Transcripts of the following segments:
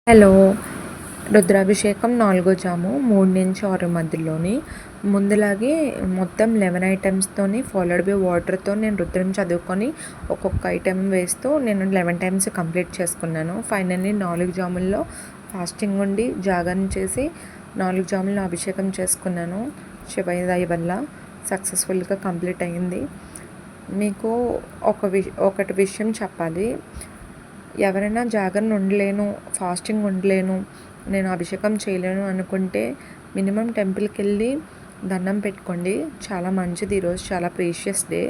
Hello! రుద్రాభిషేకం 4 జాము 3-6 మధ్యలోని ముందులాగే మొత్తం 11 ఐటెమ్స్‌తోని followed by వాటర్‌తో నేను రుద్రం చదువుకొని ఒక్కొక్క ఐటెమ్ వేస్తూ నేను 11 టైమ్స్ కంప్లీట్ చేసుకున్నాను. ఫైనల్లీ 4 జాముల్లో ఫాస్టింగ్ ఉండి జాగరణ చేసి 4 జాముల్లో అభిషేకం చేసుకున్నాను. శివయ్య దయ వల్ల సక్సెస్‌ఫుల్‌గా కంప్లీట్ అయింది. మీకు ఒకటి విషయం చెప్పాలి. ఎవరైనా జాగరణ ఉండలేను, ఫాస్టింగ్ ఉండలేను, నేను అభిషేకం చేయలేను అనుకుంటే మినిమం టెంపుల్‌కెళ్ళి దండం పెట్టుకోండి. చాలా మంచిది. ఈరోజు చాలా ప్రీషియస్ డే.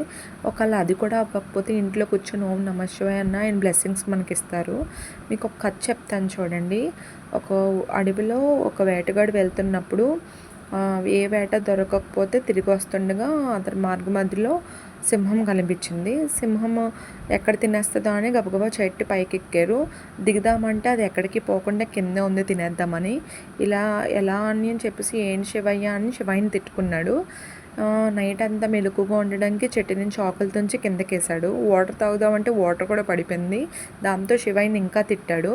ఒకవేళ అది కూడా అవ్వకపోతే ఇంట్లో కూర్చొని ఓం నమః శివాయ అన్న ఆయన బ్లెస్సింగ్స్ మనకిస్తారు. మీకు ఒక కథ చెప్తాను చూడండి. ఒక అడవిలో ఒక వేటగాడు వెళ్తున్నప్పుడు ఏ వేట దొరకకపోతే తిరిగి వస్తుండగా అతని మార్గ మధ్యలో సింహం కనిపించింది. సింహం ఎక్కడ తినేస్తుందో అని గబగబా చెట్టు పైకెక్కారు. దిగుదామంటే అది ఎక్కడికి పోకుండా కిందే ఉంది తినేద్దామని. ఇలా ఎలా అని చెప్పేసి ఏంటి శివయ్య అని శివయ్యని తిట్టుకున్నాడు. నైట్ అంతా మెలకుగా ఉండడానికి చెట్టు నుంచి ఆకులు తుంచి కిందకేసాడు. వాటర్ తాగుదామంటే వాటర్ కూడా పడిపోయింది. దాంతో శివయ్యని ఇంకా తిట్టాడు.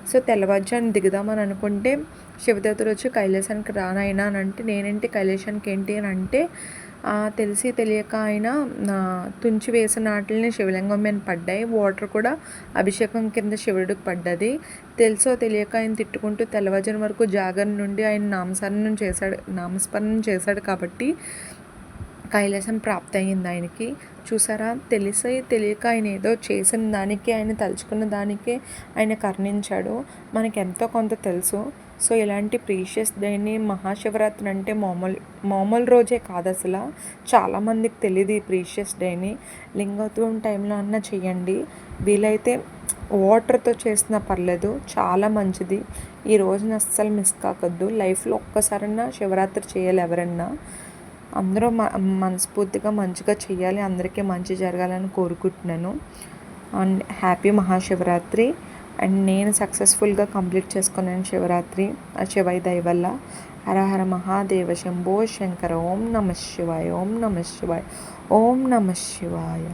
సో తెల్లవారుజామున దిగుదామని అనుకుంటే శివదేవతలు వచ్చి కైలాసానికి రానాయనా అని అంటే నేనేంటి కైలాసానికి ఏంటి అని అంటే తెలిసి తెలియక ఆయన తుంచి వేసిన వాటిని శివలింగం మీద పడ్డాయి. వాటర్ కూడా అభిషేకం కింద శివుడికి పడ్డది. తెలుసో తెలియక ఆయన తిట్టుకుంటూ తెల్లవారుజామున వరకు జాగరణ నుండి ఆయన నామస్మరణం చేశాడు కాబట్టి కైలాసం ప్రాప్తి అయ్యింది ఆయనకి. చూసారా, తెలిసి తెలియక ఆయన ఏదో చేసిన దానికి, ఆయన తలుచుకున్న దానికే ఆయన కరుణించాడు. మనకి ఎంతో కొంత తెలుసు. సో ఇలాంటి ప్రీషియస్ డేని మహాశివరాత్రి అంటే మామూలు రోజే కాదు అసలు. చాలామందికి తెలియదు ఈ ప్రీషియస్ డేని. లింగోద్భవం టైంలో అన్నా చెయ్యండి. వీలైతే వాటర్తో చేసినా పర్లేదు, చాలా మంచిది. ఈ రోజున అస్సలు మిస్ కాకొద్దు. లైఫ్లో ఒక్కసారన్నా శివరాత్రి చేయాలి ఎవరన్నా. అందరూ మనస్ఫూర్తిగా మంచిగా చెయ్యాలి, అందరికీ మంచి జరగాలని కోరుకుంటున్నాను. And happy Mahashivratri. అండ్ నేను సక్సెస్ఫుల్గా కంప్లీట్ చేసుకున్నాను శివరాత్రి ఆ శివయ్య దయ వల్ల. హర హర మహాదేవ శంభో శంకర. ఓం నమః శివాయ, ఓం నమః శివాయ, ఓం నమః శివాయ.